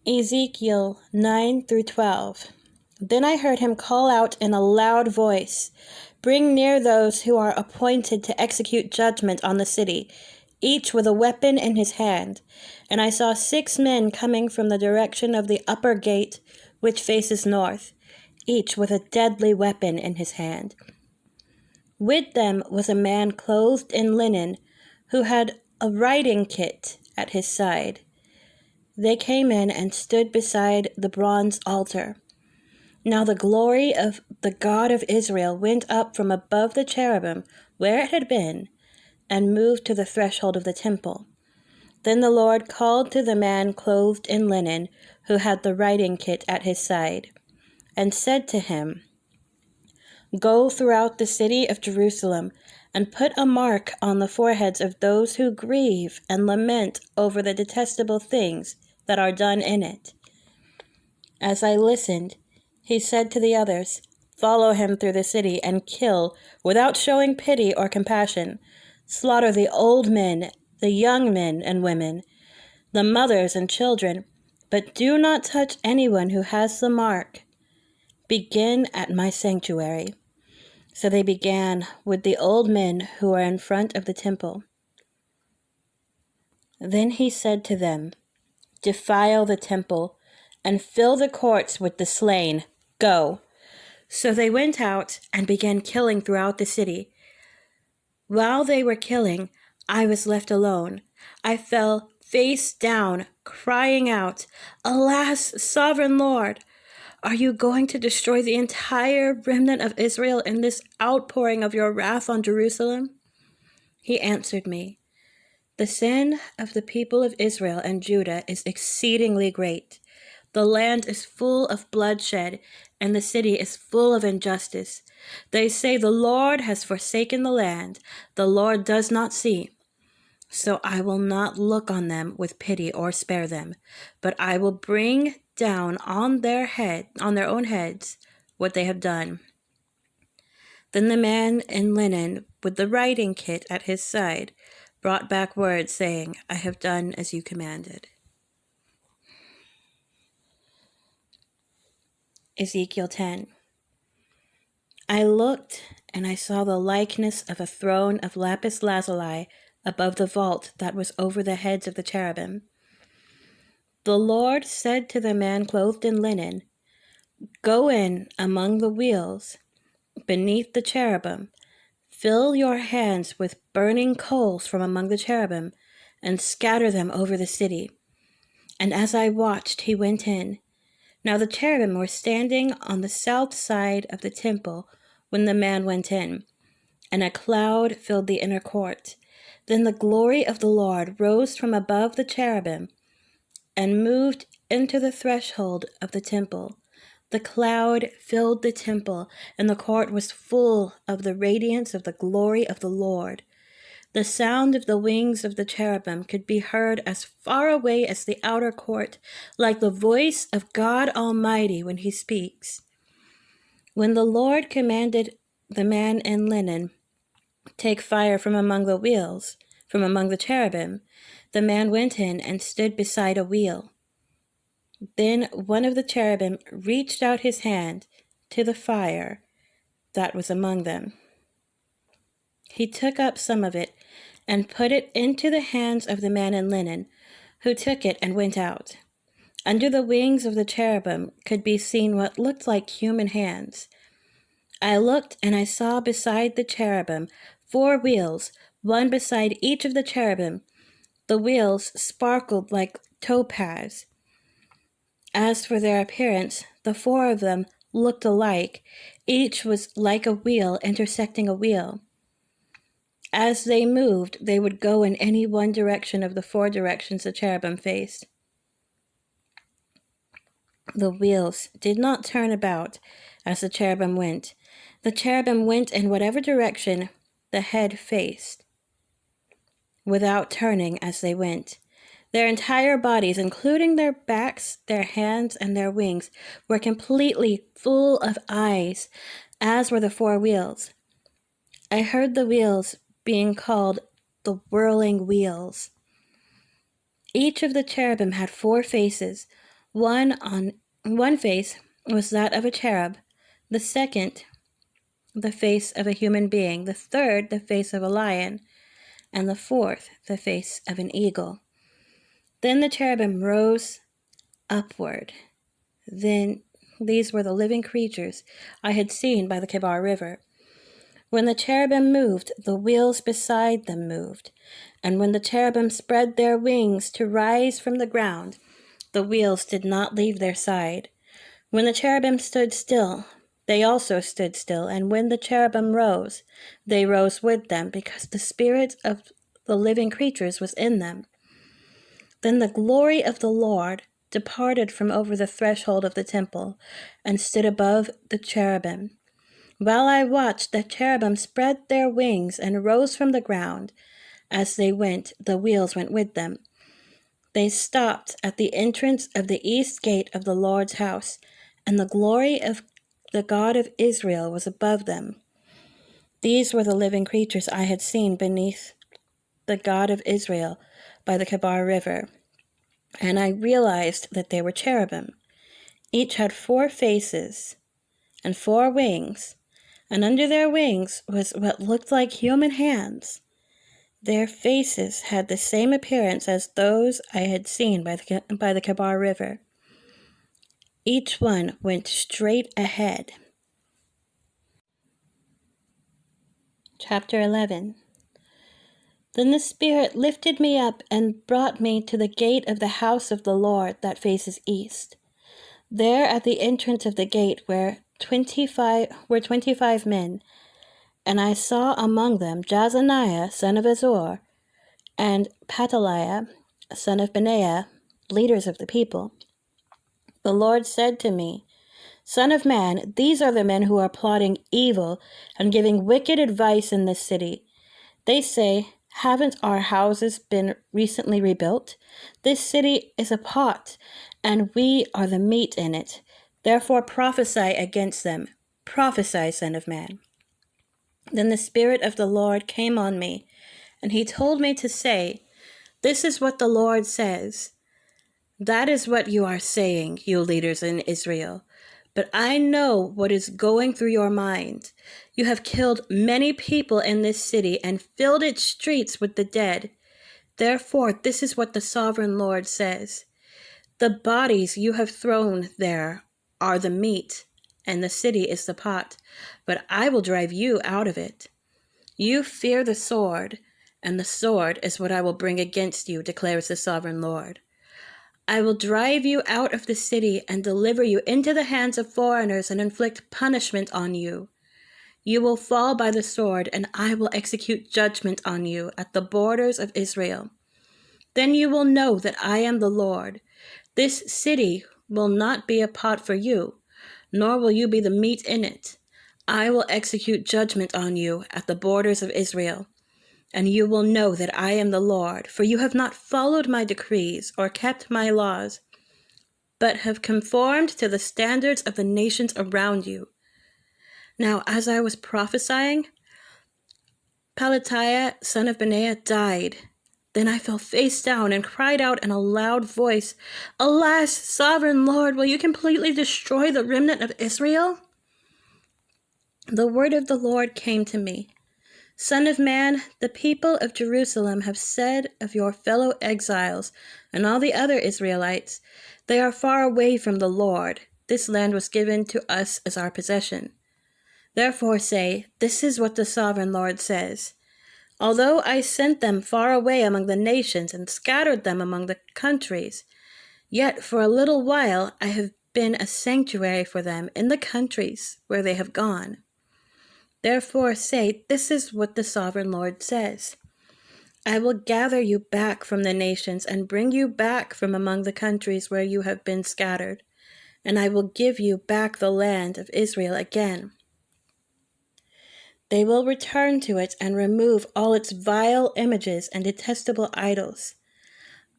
Ezekiel 9 through 12. Then I heard him call out in a loud voice, "Bring near those who are appointed to execute judgment on the city, each with a weapon in his hand." And I saw 6 men coming from the direction of the upper gate, which faces north, each with a deadly weapon in his hand. With them was a man clothed in linen, who had a writing kit at his side. They came in and stood beside the bronze altar. Now the glory of the God of Israel went up from above the cherubim where it had been, and moved to the threshold of the temple. Then the Lord called to the man clothed in linen, who had the writing kit at his side, and said to him, "Go throughout the city of Jerusalem, and put a mark on the foreheads of those who grieve and lament over the detestable things that are done in it." As I listened, he said to the others, "Follow him through the city and kill, without showing pity or compassion. Slaughter the old men, the young men and women, the mothers and children, but do not touch anyone who has the mark. Begin at my sanctuary." So they began with the old men who were in front of the temple. Then he said to them, "Defile the temple, and fill the courts with the slain. Go." So they went out and began killing throughout the city. While they were killing, I was left alone. I fell face down, crying out, "Alas, sovereign Lord! Are you going to destroy the entire remnant of Israel in this outpouring of your wrath on Jerusalem?" He answered me, "The sin of the people of Israel and Judah is exceedingly great. The land is full of bloodshed, and the city is full of injustice. They say the Lord has forsaken the land. The Lord does not see. So I will not look on them with pity or spare them, but I will bring down on their own heads what they have done." Then the man in linen with the writing kit at his side brought back word, saying, "I have done as you commanded." Ezekiel 10. I looked, and I saw the likeness of a throne of lapis lazuli above the vault that was over the heads of the cherubim. The Lord said to the man clothed in linen, "Go in among the wheels, beneath the cherubim. Fill your hands with burning coals from among the cherubim, and scatter them over the city." And as I watched, he went in. Now the cherubim were standing on the south side of the temple when the man went in, and a cloud filled the inner court. Then the glory of the Lord rose from above the cherubim and moved into the threshold of the temple. The cloud filled the temple, and the court was full of the radiance of the glory of the Lord. The sound of the wings of the cherubim could be heard as far away as the outer court, like the voice of God Almighty when he speaks. When the Lord commanded the man in linen, "Take fire from among the wheels, from among the cherubim," the man went in and stood beside a wheel. Then one of the cherubim reached out his hand to the fire that was among them. He took up some of it and put it into the hands of the man in linen, who took it and went out. Under the wings of the cherubim could be seen what looked like human hands. I looked, and I saw beside the cherubim 4 wheels, one beside each of the cherubim. The wheels sparkled like topaz. As for their appearance, the 4 of them looked alike. Each was like a wheel intersecting a wheel. As they moved, they would go in any one direction of the 4 directions the cherubim faced. The wheels did not turn about as the cherubim went. The cherubim went in whatever direction the head faced, without turning as they went. Their entire bodies, including their backs, their hands, and their wings, were completely full of eyes, as were the 4 wheels. I heard the wheels being called the whirling wheels. Each of the cherubim had 4 faces. One face was that of a cherub, the second the face of a human being, the third the face of a lion, and the fourth the face of an eagle. Then the cherubim rose upward. Then these were the living creatures I had seen by the Kebar River. When the cherubim moved, the wheels beside them moved. And when the cherubim spread their wings to rise from the ground, the wheels did not leave their side. When the cherubim stood still, they also stood still. And when the cherubim rose, they rose with them, because the spirit of the living creatures was in them. Then the glory of the Lord departed from over the threshold of the temple and stood above the cherubim. While I watched, the cherubim spread their wings and rose from the ground. As they went, the wheels went with them. They stopped at the entrance of the east gate of the Lord's house, and the glory of the God of Israel was above them. These were the living creatures I had seen beneath the God of Israel by the Kebar River, and I realized that they were cherubim. Each had 4 faces and 4 wings, and under their wings was what looked like human hands. Their faces had the same appearance as those I had seen by the Kebar River. Each one went straight ahead. Chapter 11. Then the Spirit lifted me up and brought me to the gate of the house of the Lord that faces east. There at the entrance of the gate were 25 men, and I saw among them Jazaniah, son of Azor, and Petaliah, son of Benaiah, leaders of the people. The Lord said to me, Son of man, these are the men who are plotting evil and giving wicked advice in this city. They say, Haven't our houses been recently rebuilt? This city is a pot, and we are the meat in it. Therefore prophesy against them. Prophesy, Son of man. Then the Spirit of the Lord came on me, and he told me to say, This is what the Lord says. That is what you are saying, you leaders in Israel. But I know what is going through your mind. You have killed many people in this city and filled its streets with the dead. Therefore, this is what the sovereign Lord says. The bodies you have thrown there are the meat, and the city is the pot, but I will drive you out of it. You fear the sword, and the sword is what I will bring against you, declares the sovereign Lord. I will drive you out of the city and deliver you into the hands of foreigners and inflict punishment on you. You will fall by the sword, and I will execute judgment on you at the borders of Israel. Then you will know that I am the Lord. This city will not be a pot for you, nor will you be the meat in it. I will execute judgment on you at the borders of Israel. And you will know that I am the Lord, for you have not followed my decrees or kept my laws, but have conformed to the standards of the nations around you. Now, as I was prophesying, Pelatiah, son of Benaiah, died. Then I fell face down and cried out in a loud voice, Alas, sovereign Lord, will you completely destroy the remnant of Israel? The word of the Lord came to me. Son of man, the people of Jerusalem have said of your fellow exiles and all the other Israelites, They are far away from the Lord. This land was given to us as our possession. Therefore say, This is what the sovereign Lord says. Although I sent them far away among the nations and scattered them among the countries, yet for a little while I have been a sanctuary for them in the countries where they have gone. Therefore say, This is what the sovereign Lord says. I will gather you back from the nations and bring you back from among the countries where you have been scattered, and I will give you back the land of Israel again. They will return to it and remove all its vile images and detestable idols.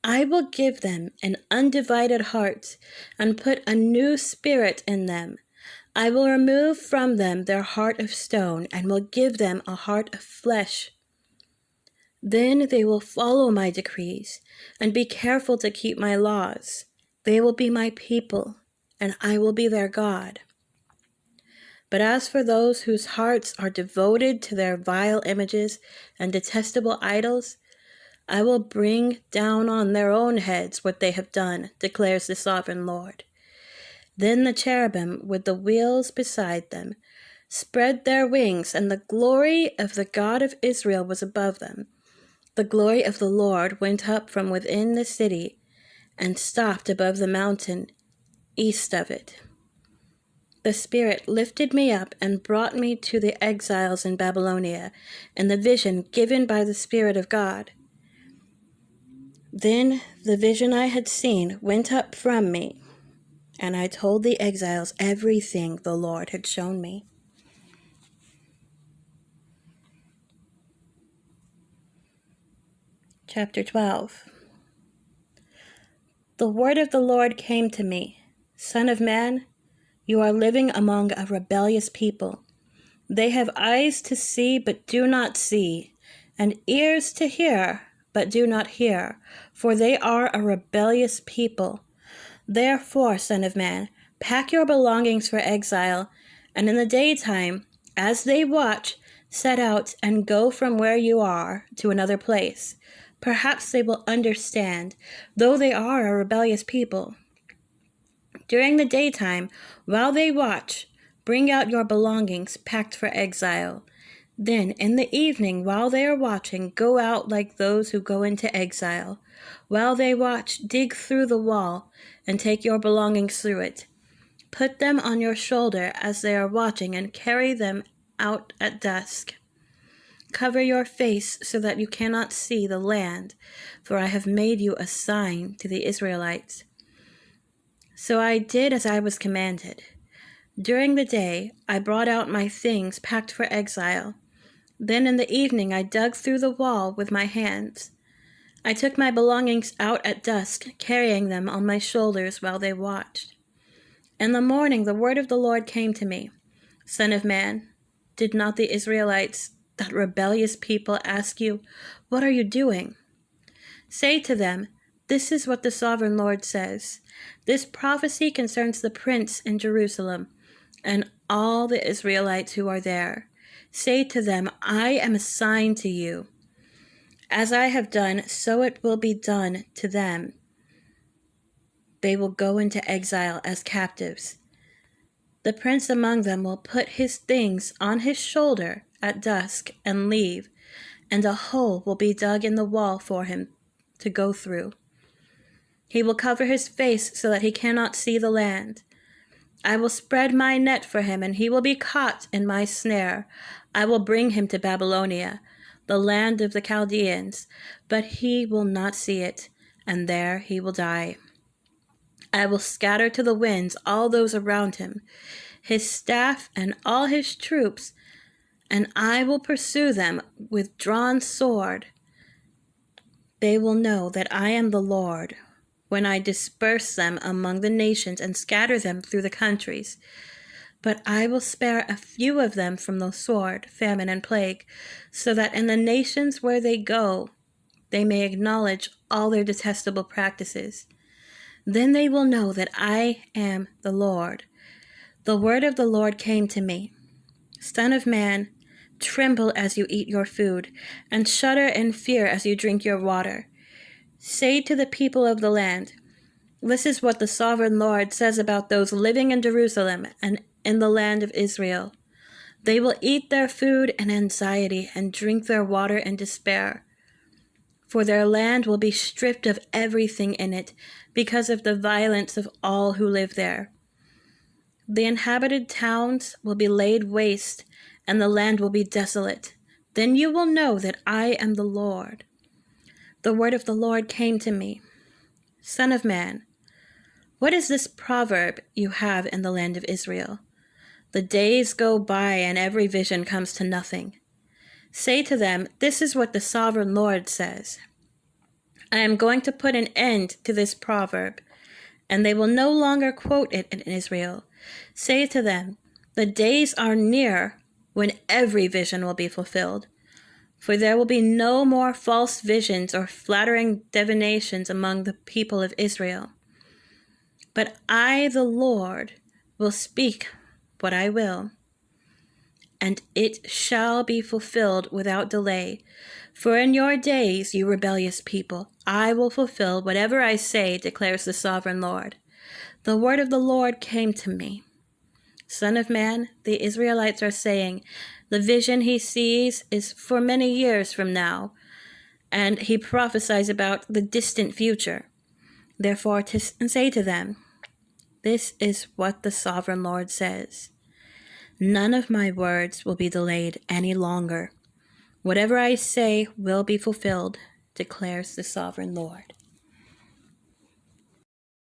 I will give them an undivided heart and put a new spirit in them. I will remove from them their heart of stone and will give them a heart of flesh. Then they will follow my decrees and be careful to keep my laws. They will be my people, and I will be their God. But as for those whose hearts are devoted to their vile images and detestable idols, I will bring down on their own heads what they have done, declares the sovereign Lord. Then the cherubim with the wheels beside them spread their wings, and the glory of the God of Israel was above them. The glory of the Lord went up from within the city and stopped above the mountain east of it. The Spirit lifted me up and brought me to the exiles in Babylonia, in the vision given by the Spirit of God. Then the vision I had seen went up from me, and I told the exiles everything the Lord had shown me. Chapter 12. The word of the Lord came to me, Son of man, you are living among a rebellious people. They have eyes to see but do not see, and ears to hear but do not hear, for they are a rebellious people. Therefore, Son of man, pack your belongings for exile, and in the daytime, as they watch, set out and go from where you are to another place. Perhaps they will understand, though they are a rebellious people. During the daytime, while they watch, bring out your belongings packed for exile. Then, in the evening, while they are watching, go out like those who go into exile. While they watch, dig through the wall and take your belongings through it. Put them on your shoulder as they are watching and carry them out at dusk. Cover your face so that you cannot see the land, for I have made you a sign to the Israelites. So I did as I was commanded. During the day, I brought out my things packed for exile. Then in the evening, I dug through the wall with my hands. I took my belongings out at dusk, carrying them on my shoulders while they watched. In the morning, the word of the Lord came to me. Son of man, did not the Israelites, that rebellious people, ask you, what are you doing? Say to them, this is what the sovereign Lord says. This prophecy concerns the prince in Jerusalem and all the Israelites who are there. Say to them, I am a sign to you. As I have done, so it will be done to them. They will go into exile as captives. The prince among them will put his things on his shoulder at dusk and leave, and a hole will be dug in the wall for him to go through. He will cover his face so that he cannot see the land. I will spread my net for him, and he will be caught in my snare. I will bring him to Babylonia, the land of the Chaldeans, but he will not see it, and there he will die. I will scatter to the winds all those around him, his staff and all his troops, and I will pursue them with drawn sword. They will know that I am the Lord when I disperse them among the nations and scatter them through the countries. But I will spare a few of them from the sword, famine, and plague, so that in the nations where they go, they may acknowledge all their detestable practices. Then they will know that I am the Lord. The word of the Lord came to me. Son of man, tremble as you eat your food, and shudder in fear as you drink your water. Say to the people of the land, this is what the sovereign Lord says about those living in Jerusalem and in the land of Israel. They will eat their food in anxiety and drink their water in despair. For their land will be stripped of everything in it because of the violence of all who live there. The inhabited towns will be laid waste, and the land will be desolate. Then you will know that I am the Lord. The word of the Lord came to me. Son of man, what is this proverb you have in the land of Israel? The days go by and every vision comes to nothing. Say to them, this is what the sovereign Lord says. I am going to put an end to this proverb, and they will no longer quote it in Israel. Say to them, the days are near when every vision will be fulfilled. For there will be no more false visions or flattering divinations among the people of Israel. But I, the Lord, will speak what I will, and it shall be fulfilled without delay. For in your days, you rebellious people, I will fulfill whatever I say, declares the sovereign Lord. The word of the Lord came to me. Son of man, the Israelites are saying, the vision he sees is for many years from now, and he prophesies about the distant future. Therefore, say to them, this is what the sovereign Lord says. None of my words will be delayed any longer. Whatever I say will be fulfilled, declares the sovereign Lord.